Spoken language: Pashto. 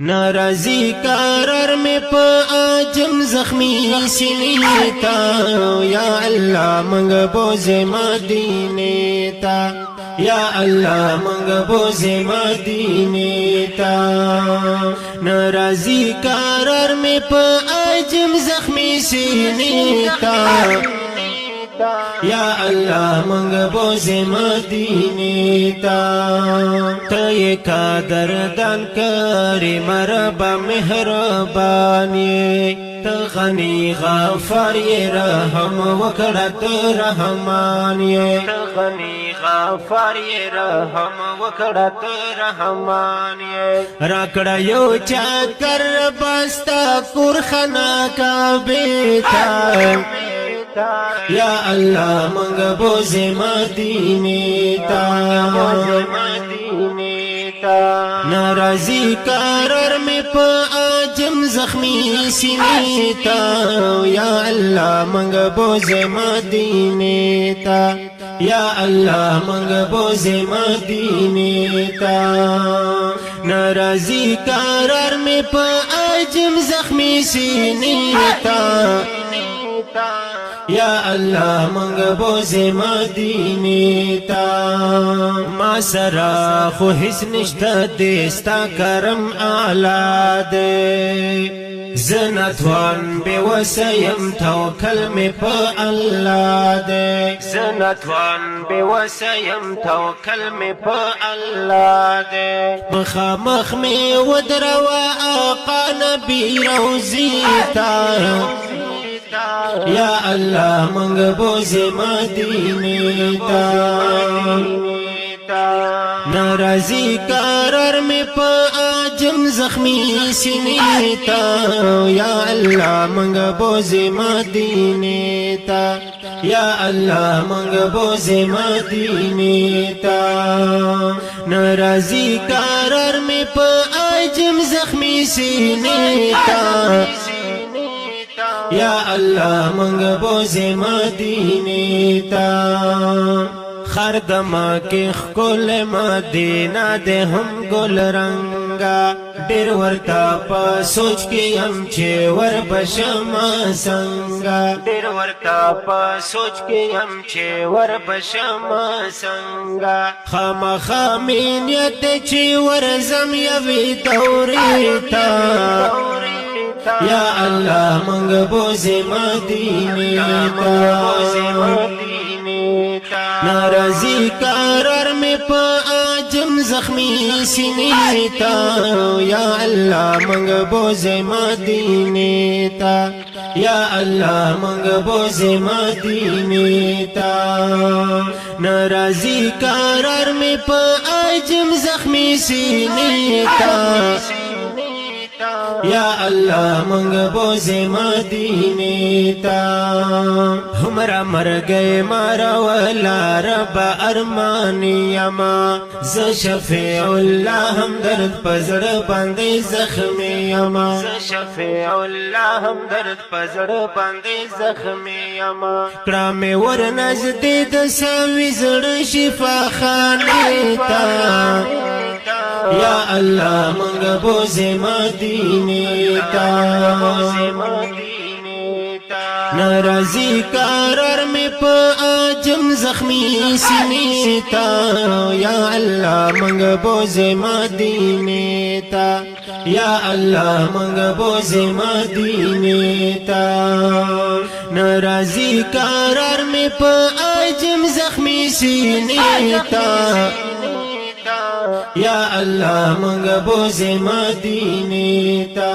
ناراضی قرار میں پا آجم زخمی سینی تا یا اللہ منگ بوز مدینے تا یا اللہ منگ بوز مدینے تا ناراضی قرار میں پا آجم زخمی سینی تا یا اللہ منگ بوز مدینے تا تے قادر دان کریم رب مہربانی تا غنی غفار رحم وکڑت رحمانی تا غنی غفار رحم وکڑت رحمانی راکڑا یو چکر بستا کورخنا کا بیتا یا اللہ منگ بوز مدینے تا ناراضی قرار میں پا آجم زخمی سینے تا یا اللہ منگ بوز مدینے تا یا اللہ منگ بوز مدینے تا ناراضی قرار میں پا آجم زخمی سینے تا یا اللہ منگ بوز مدینے تا ما سرا خو حس نشتا دیستا کرم اعلی دے زنتوان بے وسیم توکل میں پا اللہ دے زنتوان بے وسیم توکل میں پا اللہ دے مخامخ میں ودروا آقا نبی روزیتا یا اللہ منگ بوز مدینے تا ناراضی قرار میں پا آجم زخمی سینے تا یا اللہ منگ بوز مدینے تا یا اللہ منگ بوز مدینے تا ناراضی قرار میں پا آجم زخمی سینے تا یا اللہ منگ بوز مدینے تا خردما کی خکل مدینہ دے ہم گل رنگا دیر ورطا پا سوچ کی ہم چھے ور بشما سنگا دیر ورطا پا سوچ کی ہم چھے ور بشما سنگا خام خامینیت چھے ور زم یوی دوری تا یا اللہ منگ بوز مدینے تا ناراضی قرار میں پا آجم زخمی سینے تا یا اللہ منگ بوز مدینے تا یا اللہ منگ بوز مدینے تا ناراضی قرار میں پا آجم زخمی سینے تا یا اللہ منگ بوز مدینے تا ہمرا مر گئے مارا والا رب ارمانی یما ز شفیع اللہ ہمدرد پزڑ باندے زخمی یما ز شفیع اللہ ہمدرد پزڑ باندے زخمی یما کرام ور نزدی دساوی زڑ شفا خانے تا یا اللہ منگ بوز مدینے تا ناراضی قرار میں پا آجم زخمی سینے تا یا اللہ منگ بوز مدینے تا یا اللہ منگ بوز مدینے تا ناراضی قرار میں پا آجم زخمی سینے تا یا اللہ منگ بوز مدینے تا